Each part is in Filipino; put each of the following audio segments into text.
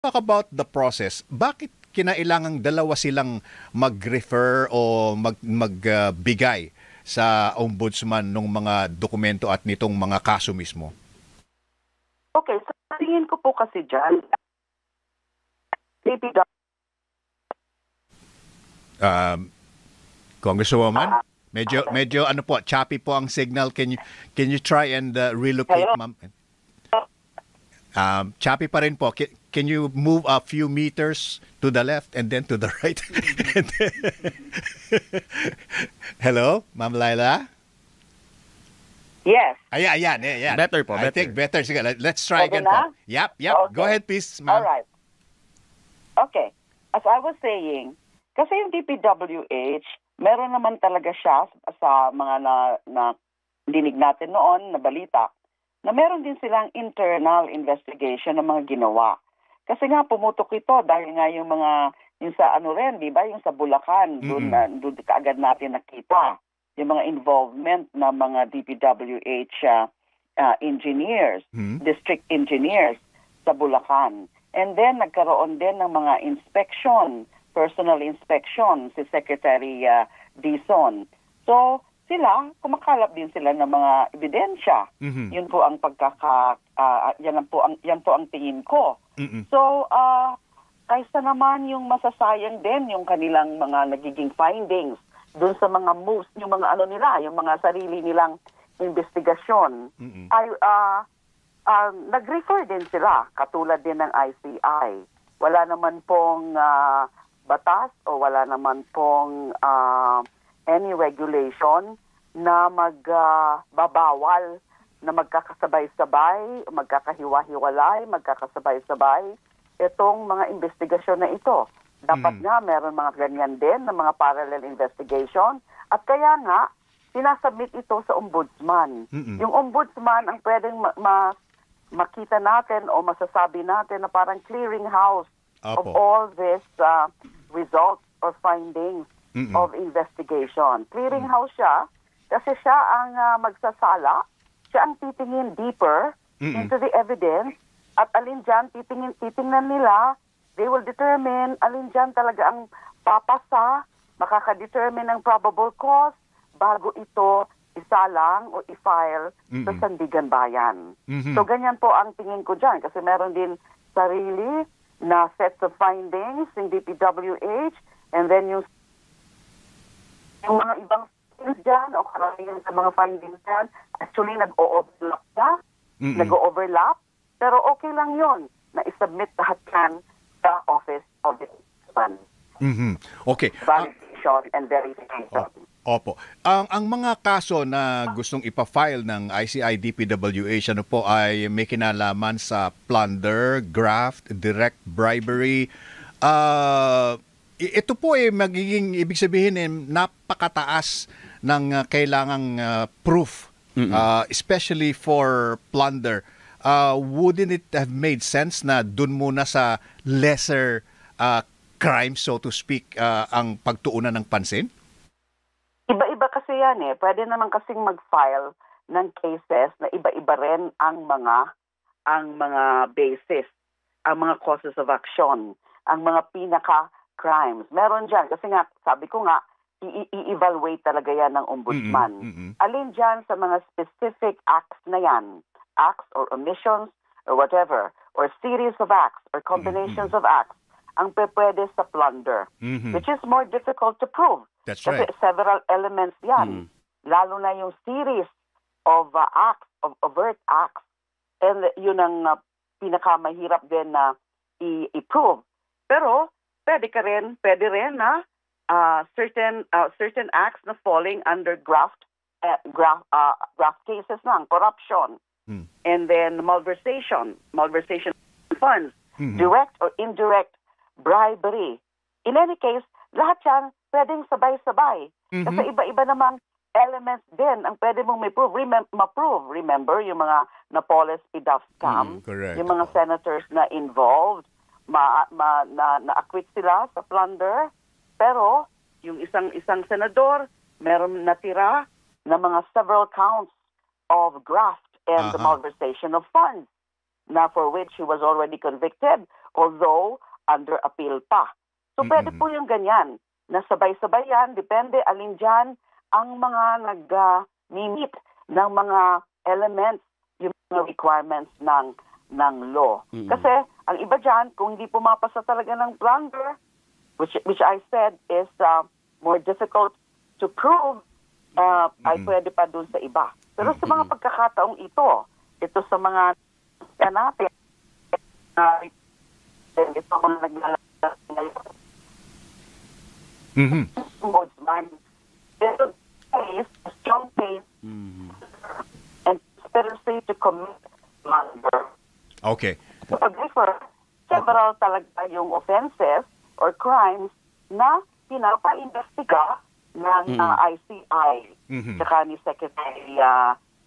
Talk about the process. Bakit kinailangang dalawa silang mag-refer o magbigay sa ombudsman ng mga dokumento at nitong mga kaso mismo? Okay, so tingin ko po kasi dyan, Congresswoman, medyo ano po, choppy po ang signal. Can you try and relocate, Hello? ma'am? Choppy pa rin po. Can you move a few meters to the left and then to the right? Hello, Ma'am Laila? Yes. Ayan. Better po, I better. think better. Sige, let's try Okay again na? po. Yep. Okay. Go ahead, please, ma'am. All right. Okay. As I was saying, kasi yung DPWH, meron naman talaga siya sa mga na dinig natin noon na balita, na meron din silang internal investigation ng mga ginawa. Kasi nga pumutok ito dahil nga yung sa ano rin, di ba, yung sa Bulacan, doon kaagad natin nakita yung mga involvement ng mga DPWH engineers, district engineers sa Bulacan. And then nagkaroon din ng mga inspection, personal inspection si Secretary Dizon. So sila, kumakalap din sila ng mga ebidensya. Yun po ang yan po ang tingin ko. So, kaysa naman yung masasayang din yung kanilang mga nagiging findings doon sa mga moves, yung mga ano nila, yung mga sarili nilang investigasyon, ay nag-refer din sila, katulad din ng ICI. Wala naman pong batas o wala naman pong any regulation na magbabawal na magkakasabay-sabay, magkakahiwa-hiwalay, magkakasabay-sabay itong mga investigasyon na ito. Dapat nga meron mga ganyan din na mga parallel investigation at kaya nga sinasubmit ito sa ombudsman. Yung ombudsman ang pwedeng makita natin o masasabi natin na parang clearinghouse of all these results or findings of investigation. Clearinghouse siya kasi siya ang magsasala, siya ang titingin deeper into the evidence at alin dyan titingnan nila, they will determine alin dyan talaga ang papasa, makakadetermine ng probable cause bago ito isalang o i-file sa Sandigan Bayan. So ganyan po ang tingin ko dyan kasi meron din sarili na sets of findings in DPWH and then yung mga ibang things dyan o karamihan sa mga findings dyan actually nag-o-overlap na, nag-o-overlap, pero okay lang yon na isubmit lahat yan sa Office of the Ombudsman. Okay. Validation and verification. Opo. Ang mga kaso na gustong ipa-file ng ICI DPWH ano po ay may kinalaman sa plunder, graft, direct bribery. Ito po ay magiging ibig sabihin napakataas ng kailangang proof, especially for plunder. Wouldn't it have made sense na dun muna sa lesser crime, so to speak, ang pagtuunan ng pansin? Iba-iba kasi yan eh. Pwede naman kasing mag-file ng cases na iba-iba rin ang mga basis, ang mga causes of action, ang mga pinaka-crimes. Meron dyan. Kasi nga, sabi ko nga, i-evaluate talaga yan ng ombudsman. Alin dyan sa mga specific acts na yan, acts or omissions or whatever, or series of acts or combinations of acts, ang pwede sa plunder, which is more difficult to prove. That's Kasi right. several elements yan. Lalo na yung series of acts, of overt acts, and yun ang pinakamahirap din na i-prove. Pero pwede rin na certain acts na falling under graft cases ng corruption, and then malversation funds, direct or indirect bribery. In any case, lahat yan pwedeng sabay-sabay. Kasi iba-iba namang elements din ang pwede mong ma-prove. Remember, yung mga Napoles Pidaf scam, yung mga senators na involved, na-acquit sila sa plunder, pero yung isang senador, meron natira na mga several counts of graft and the malversation of funds, na for which he was already convicted although under appeal pa. So pwede po yung ganyan, na sabay-sabay yan, depende alin dyan ang mga nag-meet ng mga elements, yung mga requirements ng law. Kasi ang iba dyan, kung hindi pumapasa talaga ng plunder, which I said is more difficult to prove, ay pwede pa dun sa iba. Pero sa mga pagkakataong ito sa mga natin, ito mga naglalagay ngayon. Ombudsman, ito case, strong case, and conspiracy to commit plunder. Okay. To refer several talaga yung offenses or crimes na pinapa-investiga ng ICI saka ni Secretary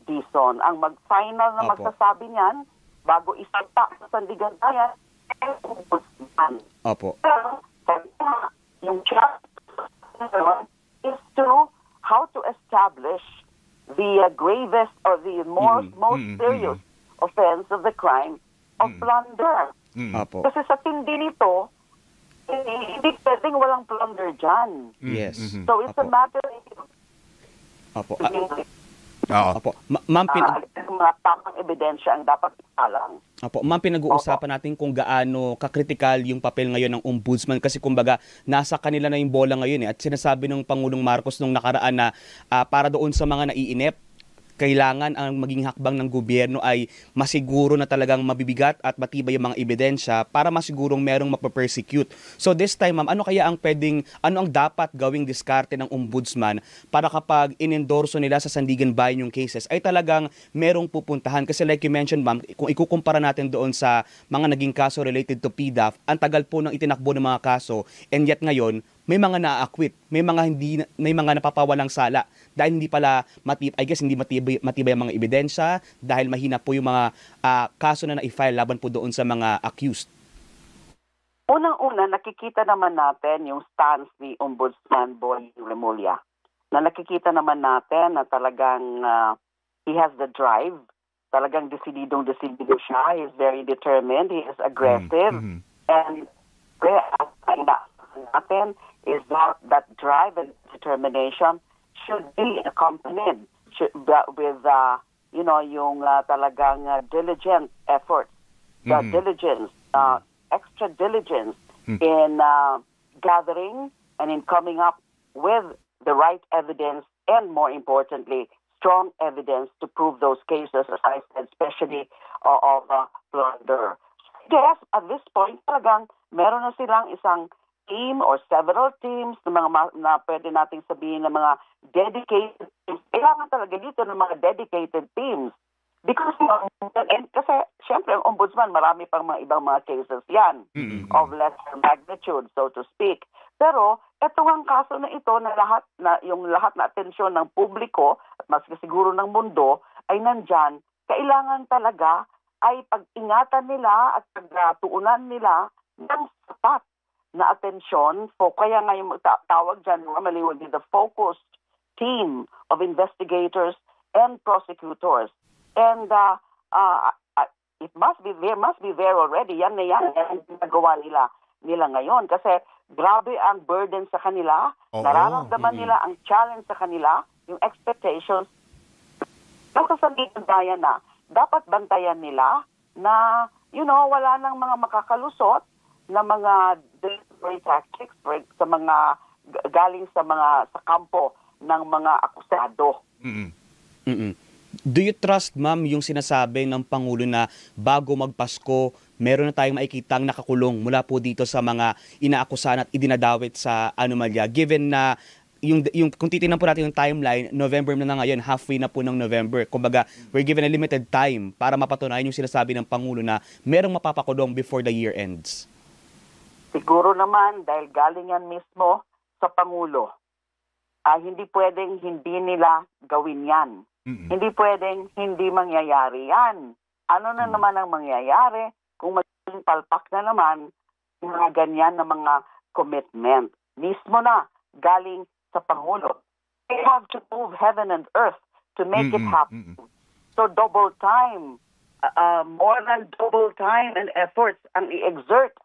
Dizon. Ang mag-final na magsasabi niyan bago isanta sa Sandigantayan ay Ombudsman. Opo. Pero yung job is to how to establish the gravest or the most serious offense of the crime of plunder. Opo. Kasi sa tindi nito, hindi pwedeng walang plunder dyan. Yes. So it's a matter Opo. Oo. Opo. Ma'am, mga tamang ebidensya ang dapat isalang. Opo, ma'am, pinag-uusapan natin kung gaano kakritikal yung papel ngayon ng ombudsman kasi kumbaga nasa kanila na yung bola ngayon at sinasabi ng Pangulong Marcos nung nakaraan na para doon sa mga naiinip, kailangan ang maging hakbang ng gobyerno ay masiguro na talagang mabibigat at matibay yung mga ebidensya para masigurong merong mapapersecute. So this time, ma'am, ano ang dapat gawing diskarte ng ombudsman para kapag inendorso nila sa Sandigan Bayan yung cases ay talagang merong pupuntahan? Kasi like you mentioned, ma'am, kung ikukumpara natin doon sa mga naging kaso related to PDAF, ang tagal po ng itinakbo ng mga kaso and yet ngayon, may mga na-acquit, may mga napapawalang sala dahil hindi pala hindi matibay ang mga ebidensya dahil mahina po yung mga kaso na na-file laban po doon sa mga accused. Unang-una, nakikita naman natin yung stance ni Ombudsman Boy Remulla. Na nakikita naman natin na talagang he has the drive. Talagang desididong siya. He is very determined. He is aggressive. And natin is that drive and determination should be accompanied with yung talagang diligent effort, the diligence, extra diligence in gathering and in coming up with the right evidence and more importantly, strong evidence to prove those cases, as I said, especially of plunder. Yes, at this point talagang meron na silang isang team or several teams na pwede nating sabihin na mga dedicated teams. Kailangan talaga dito ng mga dedicated teams. Because, kasi syempre ang ombudsman, marami pang mga ibang mga cases yan of lesser magnitude, so to speak. Pero, ito ang kaso na ito na lahat na atensyon ng publiko at mas siguro ng mundo ay nandyan, kailangan talaga ay pag-ingatan nila at pagtuunan nila ng sapat na atensyon kaya nga yung tawag dyan normally will be the focused team of investigators and prosecutors. And there must be there already. Yan ang ginagawa nila ngayon. Kasi grabe ang burden sa kanila. Nararamdaman nila ang challenge sa kanila, yung expectations. Nasa Sandigan Bayan na, dapat bantayan nila na, wala nang mga makakalusot na mga delivery tactics sa mga galing sa kampo ng mga akusado. Do you trust, ma'am, yung sinasabi ng Pangulo na bago magpasko, meron na tayong makikitang nakakulong mula po dito sa mga inaakusahan at idinadawit sa anomalya? Given na kung titingnan po natin yung timeline, November na ngayon, halfway na po ng November. Kumbaga, we're given a limited time para mapatunayan yung sinasabi ng Pangulo na merong mapapakulong before the year ends. Siguro naman, dahil galing yan mismo sa Pangulo, hindi pwedeng hindi nila gawin yan. Hindi pwedeng hindi mangyayari yan. Ano na naman ang mangyayari kung maging palpak na naman mga ganyan na mga commitment? Mismo na, galing sa Pangulo. They have to move heaven and earth to make it happen. So double time more than double time and efforts ang i-exert,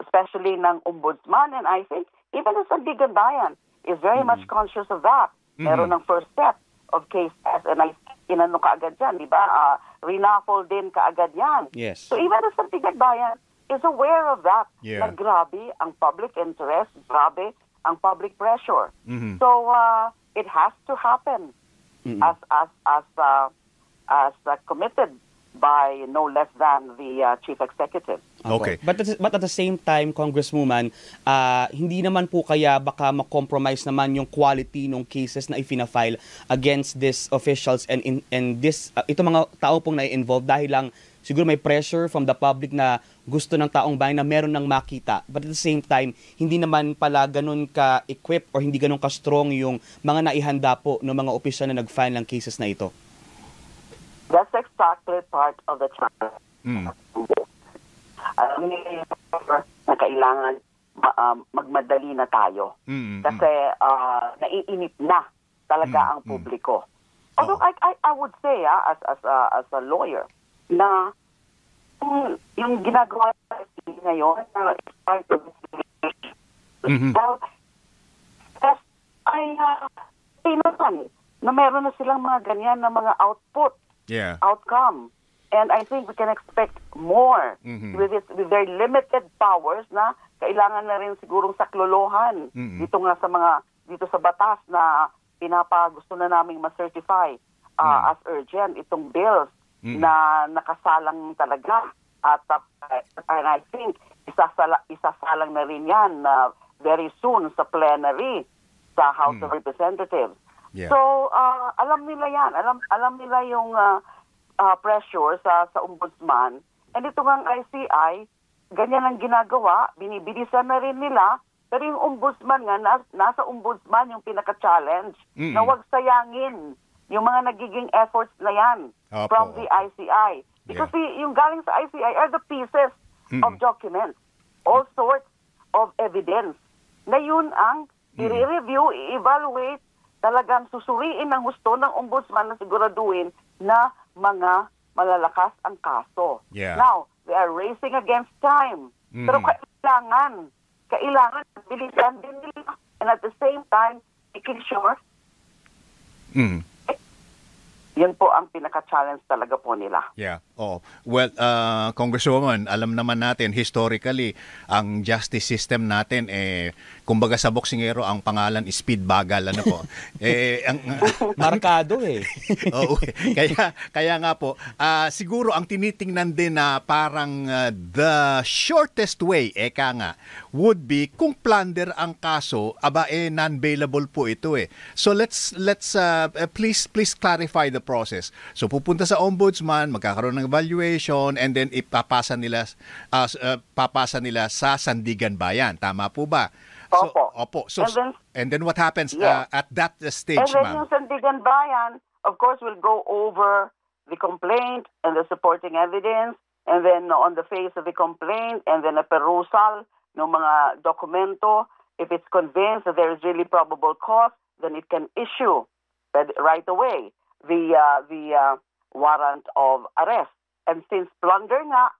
especially ng Ombudsman. And I think even the Sandigan Bayan is very much conscious of that. Meron ng first step of cases, and I inano kaagad yan, di ba? Rinaffle din kaagad yan. Yes. So even the Sandigan Bayan is aware of that. Yeah. Na grabe ang public interest, grabe ang public pressure. So it has to happen as committed by no less than the chief executive. Okay. But at the same time, Congresswoman, hindi naman po kaya baka ma-compromise naman yung quality ng cases na ifina-file against these officials and this ito mga tao pong na-involved dahil lang siguro may pressure from the public na gusto ng taong bayan na meron ng makita. But at the same time, hindi naman pala ganun ka-equip or hindi ganun ka-strong yung mga naihanda po ng mga opisyal na nag-file ng cases na ito. That's exactly part of the challenge. Alam niyo na kailangan magmadali na tayo. Kasi naiinip na talaga ang publiko. Although I would say as a lawyer na yung ginagawa ngayon na part of na meron na silang mga ganyan na mga outcome. And I think we can expect more with very limited powers na kailangan na rin sigurong saklolohan dito sa batas na gusto na naming ma-certify as urgent itong bills na nakasalang talaga at and I think isasalang na rin yan very soon sa plenary sa House of Representatives. Yeah. So alam nila yan, alam nila yung pressure sa ombudsman. And ito ngang ICI, ganyan ang ginagawa, binibilisan na rin nila, pero yung ombudsman nga, nasa ombudsman yung pinaka-challenge na huwag sayangin yung mga nagiging efforts na yan from the ICI. Because yung galing sa ICI are the pieces of documents, all sorts of evidence, na yun ang i-review, i-evaluate, talagang susuriin ng gusto ng ombudsman na siguraduhin na mga malalakas ang kaso. Yeah. Now, they are racing against time. Pero kailangan bilisan din nila. And at the same time, making sure yan po ang pinaka-challenge talaga po nila. Yeah. Oh. Well, Congresswoman, alam naman natin historically ang justice system natin kumbaga sa boksingero ang pangalan is speed bagal po. Markado Oo. Kaya nga po siguro ang tinitingnan din na parang the shortest way would be kung plunder ang kaso non-bailable po ito So let's please clarify the process. So pupunta sa ombudsman, magkakaroon ng evaluation, and then papasa nila sa Sandigan Bayan. Tama po ba? Opo. So, and then what happens at that stage, and then ma'am? yung Sandigan Bayan, of course, will go over the complaint and the supporting evidence, and then on the face of the complaint, and then a perusal ng mga dokumento. If it's convinced that there is really probable cause, then it can issue right away the warrant of arrest. And since plunder nga,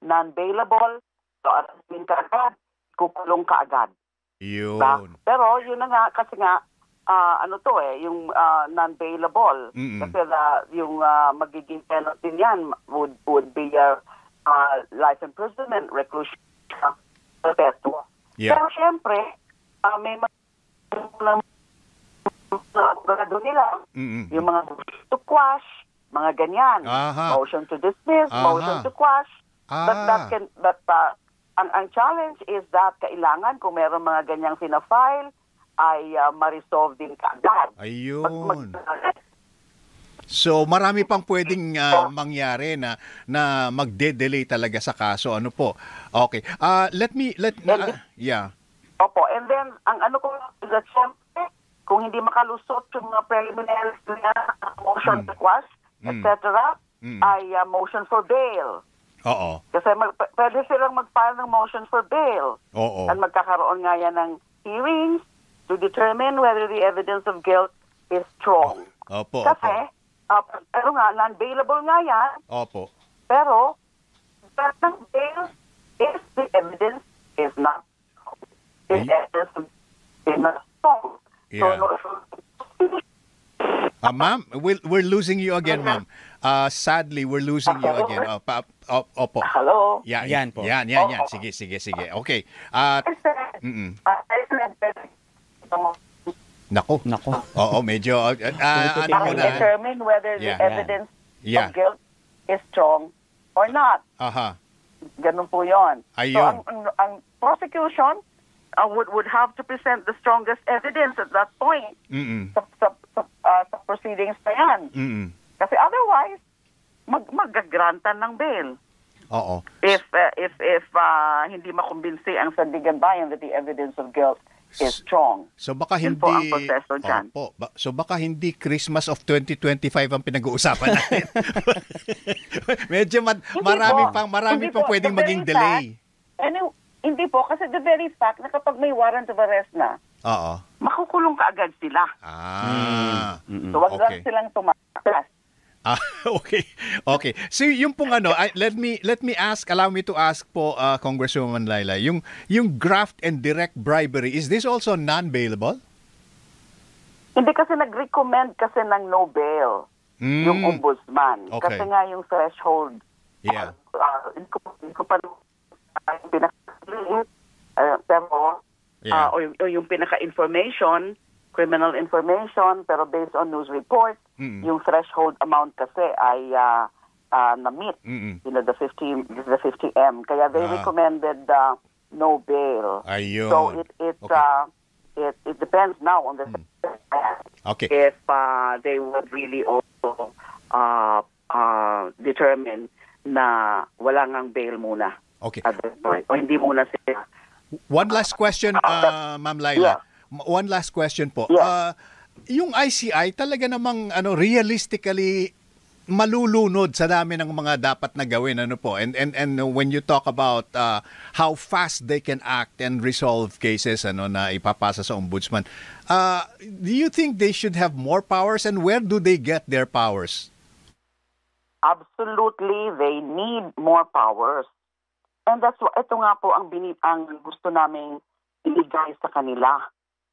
non-bailable, so arrestin ka agad, kukulong ka agad. Yun. Diba? Pero yun na nga, kasi nga, yung non-bailable. Kasi yung magiging penalty niyan would be life imprisonment, reclusion, perpetua. Yeah. Pero syempre, may mga abogado nila, yung mga to quash, mga ganyan. Motion to dismiss, motion to quash. But ang challenge is that kailangan kung meron mga ganyang fina-file ay ma-resolve din kaagad. Ayun. So marami pang pwedeng mangyari na magde-delay talaga sa kaso. Ano po? Okay. Yeah. Opo. And then ang ano ko is that syempre kung hindi makalusot yung mga preliminaries na motion to quash, etc., ay motion for bail. Oo. Kasi pwede silang mag-file ng motion for bail. Oo. At magkakaroon nga yan ng hearings to determine whether the evidence of guilt is strong. Opo. Kasi, non-bailable nga yan. Opo. Pero, that ng bail, if the evidence is not, if evidence is not strong. Yeah. So, Ma'am, we're losing you again, ma'am. Sadly, we're losing you again. Opo. hello? Yan, Yan po. Yan. Sige. Okay. Nako. Oo, medyo ano mo na. Determine whether the Yeah. evidence Yeah. of guilt is strong or not. Aha. Ganun po yun. Ayun. So, ang prosecution would have to present the strongest evidence at that point sa proceedings na yan. Kasi otherwise, magagrantan ng bail. Oo. If hindi makumbinsi ang sandigan bayan that the evidence of guilt is strong. So baka Yun hindi po ang proseso dyan. So baka hindi Christmas of 2025 ang pinag-uusapan natin. Medyo marami pang pwedeng maging delay. Hindi po, kasi the very fact na kapag may warrant of arrest na, Oo. makukulong kaagad sila. So wag lang silang tumakas. Okay. So yung pong let me allow me to ask po Congresswoman Laila, yung graft and direct bribery, is this also non-bailable? Hindi, kasi nag-recommend kasi ng no bail yung ombudsman. Okay. Kasi nga yung threshold. Yeah. Hindi ko pa pero Yeah. o yung pinaka-information, criminal information, pero based on news reports, yung threshold amount kasi ay na-meet. The 50M. Kaya they recommended no bail. Ayun. So it depends now on the Okay. if they would really also determine na wala ngang bail muna. Okay. At this point. O hindi muna sila. One last question, Ma'am Laila. One last question po. Yeah. Yung ICI talaga namang realistically malulunod sa dami ng mga dapat na gawin and when you talk about how fast they can act and resolve cases na ipapasa sa ombudsman, do you think they should have more powers, and where do they get their powers? Absolutely, they need more powers. And that's why, ito nga po ang gusto naming ibigay sa kanila.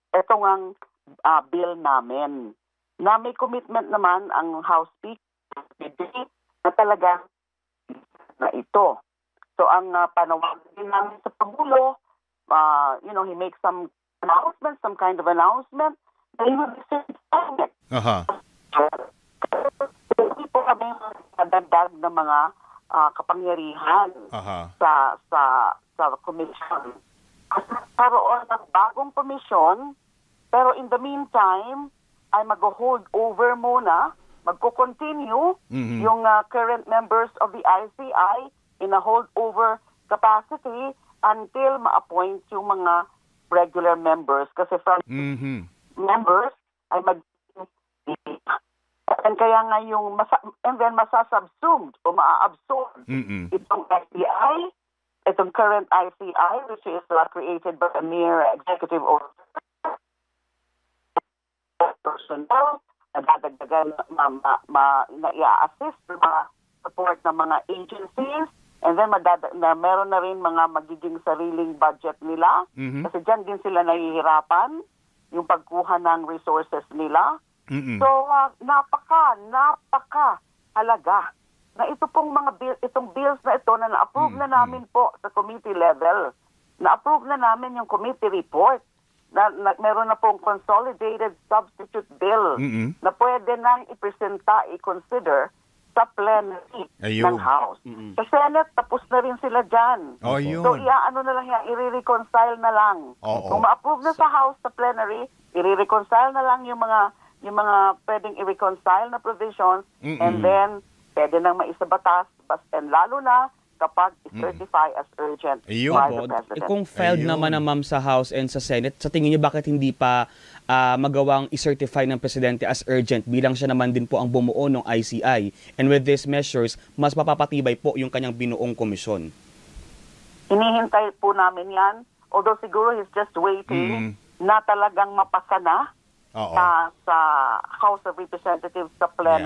Ito ang bill namin. Na may commitment naman ang House Speaker na talaga na ito. So ang panawagan din namin sa Pangulo, he makes some announcement, some kind of announcement, na he will be certifying it. Hindi po kami nadagdag ng mga kapangyarihan sa commission. Kasi karoon ng bagong commission, pero in the meantime, ay mag-hold over muna, magko-continue yung current members of the ICI in a holdover capacity until ma-appoint yung mga regular members. Kasi from members ay and kaya nga yung and then masasubsumed o maa-absorb itong ICI, itong current ICI, which is created by a mere executive order personnel, nadadagdagan na i-assist mga support ng mga agencies, and then meron na rin mga magiging sariling budget nila, kasi dyan din sila nahihirapan yung pagkuha ng resources nila. So, napaka halaga na ito pong itong bills na ito na na-approve na namin po sa committee level. Na-approve na namin yung committee report. Na meron na pong consolidated substitute bill na pwede nang i-presenta, i-consider sa plenary ng House. Sa Senate, tapos na rin sila dyan. So, na lang yan, i-reconcile na lang. Kung ma-approve na sa House sa plenary, i-reconcile na lang yung mga pwedeng i-reconcile na provisions, and then pwede nang maisabatas, and lalo na kapag i-certify as urgent by the President. Kung filed naman na ma'am sa House and sa Senate, sa tingin niyo bakit hindi pa magawang i-certify ng Presidente as urgent bilang siya naman din po ang bumuo ng ICI? And with these measures, mas mapapatibay po yung kanyang binuong komisyon. Hinihintay po namin yan. Although siguro he's just waiting na talagang mapasa na sa House of Representatives sa plenary.